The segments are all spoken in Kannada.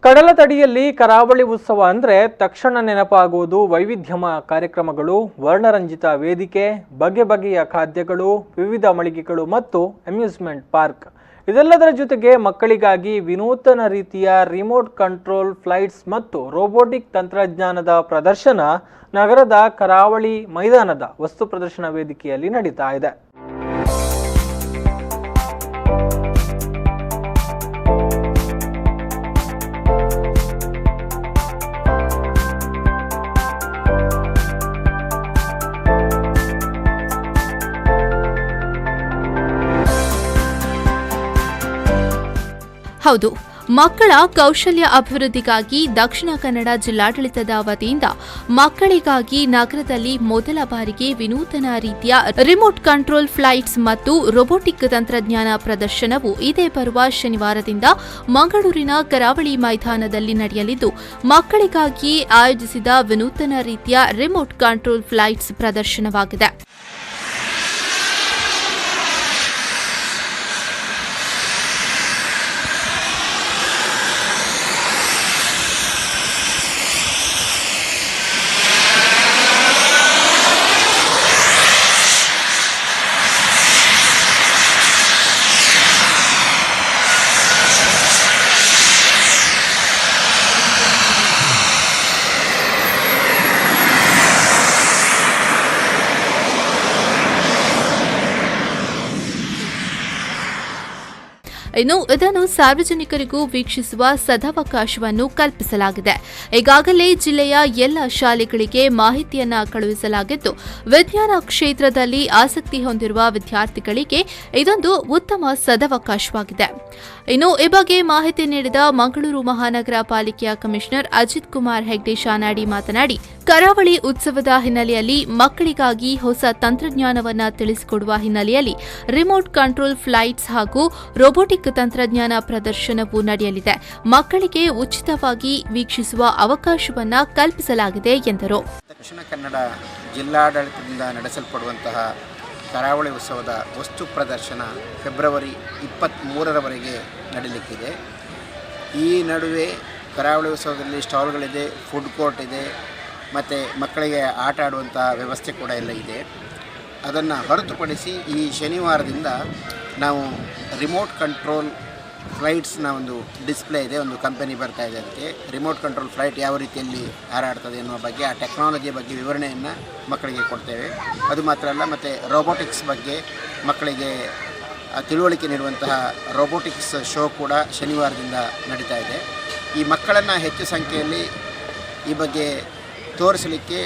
ಕಡಲ ತಡಿಯಲ್ಲಿ ಕರಾವಳಿ ಉತ್ಸವ ಅಂದರೆ ತಕ್ಷಣ ನೆನಪಾಗುವುದು ವೈವಿಧ್ಯಮಯ ಕಾರ್ಯಕ್ರಮಗಳು, ವರ್ಣರಂಜಿತ ವೇದಿಕೆ, ಬಗೆ ಬಗೆಯ ಖಾದ್ಯಗಳು, ವಿವಿಧ ಮಳಿಗೆಗಳು ಮತ್ತು ಅಮ್ಯೂಸ್ಮೆಂಟ್ ಪಾರ್ಕ್. ಇದೆಲ್ಲದರ ಜೊತೆಗೆ ಮಕ್ಕಳಿಗಾಗಿ ವಿನೂತನ ರೀತಿಯ ರಿಮೋಟ್ ಕಂಟ್ರೋಲ್ ಫ್ಲೈಟ್ಸ್ ಮತ್ತು ರೋಬೋಟಿಕ್ ತಂತ್ರಜ್ಞಾನದ ಪ್ರದರ್ಶನ ನಗರದ ಕರಾವಳಿ ಮೈದಾನದ ವಸ್ತು ಪ್ರದರ್ಶನ ವೇದಿಕೆಯಲ್ಲಿ ನಡೀತಾ ಇದೆ. ಹೌದು, ಮಕ್ಕಳ ಕೌಶಲ್ಯ ಅಭಿವೃದ್ಧಿಗಾಗಿ ದಕ್ಷಿಣ ಕನ್ನಡ ಜಿಲ್ಲಾಡಳಿತದ ವತಿಯಿಂದ ಮಕ್ಕಳಿಗಾಗಿ ನಗರದಲ್ಲಿ ಮೊದಲ ಬಾರಿಗೆ ವಿನೂತನ ರೀತಿಯ ರಿಮೋಟ್ ಕಂಟ್ರೋಲ್ ಫ್ಲೈಟ್ಸ್ ಮತ್ತು ರೋಬೋಟಿಕ್ ತಂತ್ರಜ್ಞಾನ ಪ್ರದರ್ಶನವು ಇದೇ ಬರುವ ಶನಿವಾರದಿಂದ ಮಂಗಳೂರಿನ ಕರಾವಳಿ ಮೈದಾನದಲ್ಲಿ ನಡೆಯಲಿದ್ದು, ಮಕ್ಕಳಿಗಾಗಿ ಆಯೋಜಿಸಿದ ವಿನೂತನ ರೀತಿಯ ರಿಮೋಟ್ ಕಂಟ್ರೋಲ್ ಫ್ಲೈಟ್ಸ್ ಪ್ರದರ್ಶನವಾಗಿದೆ. ಇನ್ನು ಇದನ್ನು ಸಾರ್ವಜನಿಕರಿಗೂ ವೀಕ್ಷಿಸುವ ಸದಾವಕಾಶವನ್ನು ಕಲ್ಪಿಸಲಾಗಿದೆ. ಈಗಾಗಲೇ ಜಿಲ್ಲೆಯ ಎಲ್ಲ ಶಾಲೆಗಳಿಗೆ ಮಾಹಿತಿಯನ್ನ ಕಳುಹಿಸಲಾಗಿದ್ದು, ವಿಜ್ಞಾನ ಕ್ಷೇತ್ರದಲ್ಲಿ ಆಸಕ್ತಿ ಹೊಂದಿರುವ ವಿದ್ಯಾರ್ಥಿಗಳಿಗೆ ಇದೊಂದು ಉತ್ತಮ ಸದಾವಕಾಶವಾಗಿದೆ. ಇನ್ನು ಈ ಬಗ್ಗೆ ಮಾಹಿತಿ ನೀಡಿದ ಮಂಗಳೂರು ಮಹಾನಗರ ಪಾಲಿಕೆಯ ಕಮಿಷನರ್ ಅಜಿತ್ ಕುಮಾರ್ ಹೆಗ್ಡೆ ಶಾನಾಡಿ ಮಾತನಾಡಿ, ಕರಾವಳಿ ಉತ್ಸವದ ಹಿನ್ನೆಲೆಯಲ್ಲಿ ಮಕ್ಕಳಿಗಾಗಿ ಹೊಸ ತಂತ್ರಜ್ಞಾನವನ್ನು ತಿಳಿಸಿಕೊಡುವ ಹಿನ್ನೆಲೆಯಲ್ಲಿ ರಿಮೋಟ್ ಕಂಟ್ರೋಲ್ ಫ್ಲೈಟ್ಸ್ ಹಾಗೂ ರೋಬೋಟಿಕ್ ತಂತ್ರಜ್ಞಾನ ಪ್ರದರ್ಶನವೂ ನಡೆಯಲಿದೆ. ಮಕ್ಕಳಿಗೆ ಉಚಿತವಾಗಿ ವೀಕ್ಷಿಸುವ ಅವಕಾಶವನ್ನು ಕಲ್ಪಿಸಲಾಗಿದೆ ಎಂದರು. ದಕ್ಷಿಣ ಕನ್ನಡ ಜಿಲ್ಲಾಡಳಿತದಿಂದ ನಡೆಸಲ್ಪಡುವಂತಹ ಕರಾವಳಿ ಉತ್ಸವದ ವಸ್ತು ಪ್ರದರ್ಶನ ಫೆಬ್ರವರಿ 23ರವರೆಗೆ ನಡೆಯಲಿಕ್ಕಿದೆ. ಈ ನಡುವೆ ಕರಾವಳಿ ಉತ್ಸವದಲ್ಲಿ ಸ್ಟಾಲ್ಗಳಿದೆ, ಫುಡ್ ಕೋರ್ಟ್ ಇದೆ, ಮತ್ತು ಮಕ್ಕಳಿಗೆ ಆಟ ಆಡುವಂಥ ವ್ಯವಸ್ಥೆ ಕೂಡ ಎಲ್ಲ ಇದೆ. ಅದನ್ನು ಹೊರತುಪಡಿಸಿ ಈ ಶನಿವಾರದಿಂದ ನಾವು ರಿಮೋಟ್ ಕಂಟ್ರೋಲ್ ಫ್ಲೈಟ್ಸ್ನ ಒಂದು ಡಿಸ್ಪ್ಲೇ ಇದೆ, ಒಂದು ಕಂಪನಿ ಬರ್ತಾ ಇದೆ. ಅದಕ್ಕೆ ರಿಮೋಟ್ ಕಂಟ್ರೋಲ್ ಫ್ಲೈಟ್ ಯಾವ ರೀತಿಯಲ್ಲಿ ಹಾರಾಡ್ತದೆ ಎನ್ನುವ ಬಗ್ಗೆ, ಆ ಟೆಕ್ನಾಲಜಿಯ ಬಗ್ಗೆ ವಿವರಣೆಯನ್ನು ಮಕ್ಕಳಿಗೆ ಕೊಡ್ತೇವೆ. ಅದು ಮಾತ್ರ ಅಲ್ಲ, ಮತ್ತು ರೋಬೋಟಿಕ್ಸ್ ಬಗ್ಗೆ ಮಕ್ಕಳಿಗೆ ತಿಳುವಳಿಕೆ ನೀಡುವಂತಹ ರೋಬೋಟಿಕ್ಸ್ ಶೋ ಕೂಡ ಶನಿವಾರದಿಂದ ನಡೀತಾ ಇದೆ. ಈ ಮಕ್ಕಳನ್ನು ಹೆಚ್ಚು ಸಂಖ್ಯೆಯಲ್ಲಿ ಈ ಬಗ್ಗೆ ತೋರಿಸಲಿಕ್ಕೆ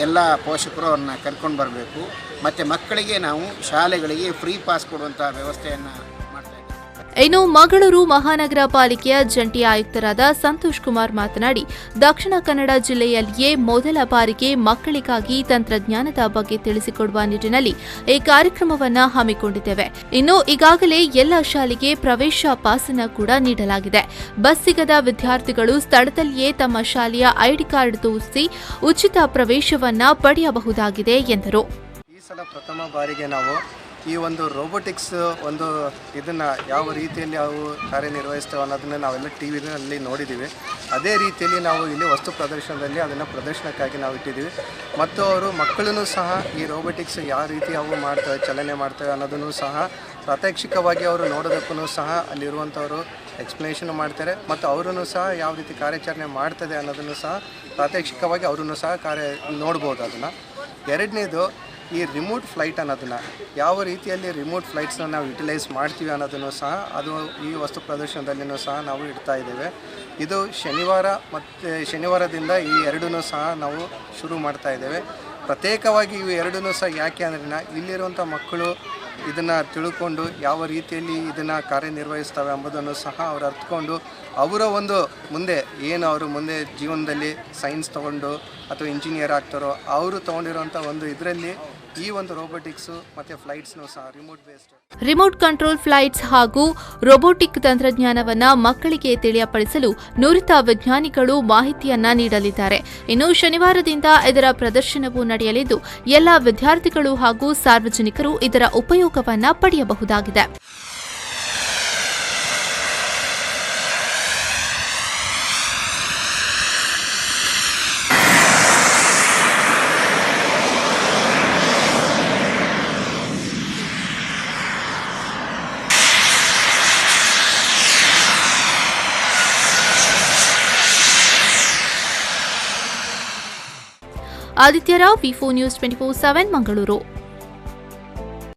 ಎಲ್ಲ ಪೋಷಕರು ಅವ್ರನ್ನ ಕರ್ಕೊಂಡು ಬರಬೇಕು. ಮತ್ತು ಮಕ್ಕಳಿಗೆ ನಾವು ಶಾಲೆಗಳಿಗೆ ಫ್ರೀ ಪಾಸ್ ಕೊಡುವಂಥ ವ್ಯವಸ್ಥೆಯನ್ನು ಮಾಡ್ತಾ ಇದ್ದೇವೆ. ಇನ್ನು ಮಂಗಳೂರು ಮಹಾನಗರ ಪಾಲಿಕೆಯ ಜಂಟಿ ಆಯುಕ್ತರಾದ ಸಂತೋಷ್ ಕುಮಾರ್ ಮಾತನಾಡಿ, ದಕ್ಷಿಣ ಕನ್ನಡ ಜಿಲ್ಲೆಯಲ್ಲಿಯೇ ಮೊದಲ ಬಾರಿಗೆ ಮಕ್ಕಳಿಗಾಗಿ ತಂತ್ರಜ್ಞಾನದ ಬಗ್ಗೆ ತಿಳಿಸಿಕೊಡುವ ನಿಟ್ಟಿನಲ್ಲಿ ಈ ಕಾರ್ಯಕ್ರಮವನ್ನು ಹಮ್ಮಿಕೊಂಡಿದ್ದೇವೆ. ಇನ್ನು ಈಗಾಗಲೇ ಎಲ್ಲ ಶಾಲೆಗೆ ಪ್ರವೇಶ ಪಾಸನ್ನು ಕೂಡ ನೀಡಲಾಗಿದೆ. ಬಸ್ ಸಿಗದ ವಿದ್ಯಾರ್ಥಿಗಳು ಸ್ಥಳದಲ್ಲಿಯೇ ತಮ್ಮ ಶಾಲೆಯ ಐಡಿ ಕಾರ್ಡ್ ತೋರಿಸಿ ಉಚಿತ ಪ್ರವೇಶವನ್ನ ಪಡೆಯಬಹುದಾಗಿದೆ ಎಂದರು. ಈ ಸಲ ಪ್ರಥಮ ಬಾರಿಗೆ ನಾವು ಈ ಒಂದು ರೋಬೋಟಿಕ್ಸ್ ಒಂದು ಇದನ್ನು ಯಾವ ರೀತಿಯಲ್ಲಿ ಅವು ಕಾರ್ಯನಿರ್ವಹಿಸ್ತವೆ ಅನ್ನೋದನ್ನು ನಾವೆಲ್ಲ ಟಿ ವಿನಲ್ಲಿ ನೋಡಿದ್ದೀವಿ. ಅದೇ ರೀತಿಯಲ್ಲಿ ನಾವು ಇಲ್ಲಿ ವಸ್ತು ಪ್ರದರ್ಶನದಲ್ಲಿ ಅದನ್ನು ಪ್ರದರ್ಶನಕ್ಕಾಗಿ ನಾವು ಇಟ್ಟಿದ್ದೀವಿ. ಮತ್ತು ಅವರು ಮಕ್ಕಳನ್ನು ಸಹ ಈ ರೋಬೋಟಿಕ್ಸ್ ಯಾವ ರೀತಿ ಅವು ಮಾಡ್ತವೆ, ಚಲನೆ ಮಾಡ್ತವೆ ಅನ್ನೋದನ್ನು ಸಹ ಪ್ರಾತ್ಯಕ್ಷಿಕವಾಗಿ ಅವರು ನೋಡೋದಕ್ಕೂ ಸಹ ಅಲ್ಲಿರುವಂಥವರು ಎಕ್ಸ್ಪ್ಲನೇಷನ್ ಮಾಡ್ತಾರೆ. ಮತ್ತು ಅವರೂ ಸಹ ಯಾವ ರೀತಿ ಕಾರ್ಯಾಚರಣೆ ಮಾಡ್ತದೆ ಅನ್ನೋದನ್ನು ಸಹ ಪ್ರಾತ್ಯಕ್ಷಿಕವಾಗಿ ಅವರೂ ಸಹ ನೋಡ್ಬೋದು. ಅದನ್ನು ಎರಡನೇದು ಈ ರಿಮೋಟ್ ಫ್ಲೈಟ್ ಅನ್ನೋದನ್ನು ಯಾವ ರೀತಿಯಲ್ಲಿ ರಿಮೋಟ್ ಫ್ಲೈಟ್ಸ್ನ ನಾವು ಯುಟಿಲೈಸ್ ಮಾಡ್ತೀವಿ ಅನ್ನೋದನ್ನು ಸಹ ಅದು ಈ ವಸ್ತು ಪ್ರದರ್ಶನದಲ್ಲಿಯೂ ಸಹ ನಾವು ಇಡ್ತಾ ಇದ್ದೇವೆ. ಇದು ಶನಿವಾರದಿಂದ ಈ ಎರಡನ್ನೂ ಸಹ ನಾವು ಶುರು ಮಾಡ್ತಾ ಇದ್ದೇವೆ. ಪ್ರತ್ಯೇಕವಾಗಿ ಇವು ಎರಡನ್ನೂ ಸಹ ಯಾಕೆ ಅಂದ್ರೆ ಇಲ್ಲಿರುವಂಥ ಮಕ್ಕಳು ಇದನ್ನು ತಿಳ್ಕೊಂಡು ಯಾವ ರೀತಿಯಲ್ಲಿ ಇದನ್ನು ಕಾರ್ಯನಿರ್ವಹಿಸ್ತವೆ ಎಂಬುದನ್ನು ಸಹ ಅವರು ಅರ್ಥಕೊಂಡು ಅವರ ಒಂದು ಮುಂದೆ ಏನು ಅವರು ಮುಂದೆ ಜೀವನದಲ್ಲಿ ಸೈನ್ಸ್ ತೊಗೊಂಡು ಅಥವಾ ಇಂಜಿನಿಯರ್ ಆಗ್ತಾರೋ ಅವರು ತೊಗೊಂಡಿರೋಂಥ ಒಂದು ಇದರಲ್ಲಿ ಈ ಒಂದು ರೋಬೋಟಿಕ್ಸ್ ಮತ್ತು ಫ್ಲೈಟ್ಸ್ನೂ ಸಹ ರಿಮೋಟ್ ಕಂಟ್ರೋಲ್ ಫ್ಲೈಟ್ಸ್ ಹಾಗೂ ರೋಬೋಟಿಕ್ ತಂತ್ರಜ್ಞಾನವನ್ನು ಮಕ್ಕಳಿಗೆ ತಿಳಿಯಪಡಿಸಲು ನುರಿತ ವಿಜ್ಞಾನಿಗಳು ಮಾಹಿತಿಯನ್ನ ನೀಡಲಿದ್ದಾರೆ. ಇನ್ನು ಶನಿವಾರದಿಂದ ಇದರ ಪ್ರದರ್ಶನವೂ ನಡೆಯಲಿದ್ದು, ಎಲ್ಲ ವಿದ್ಯಾರ್ಥಿಗಳು ಹಾಗೂ ಸಾರ್ವಜನಿಕರು ಇದರ ಉಪಯೋಗವನ್ನ ಪಡೆಯಬಹುದಾಗಿದೆ. ಈ 2023 2024 ಸಾಲಿನ ಆದಿತ್ಯ ರಾವ್, ವಿ4 ನ್ಯೂಸ್ 24/7 ಮಂಗಳೂರು.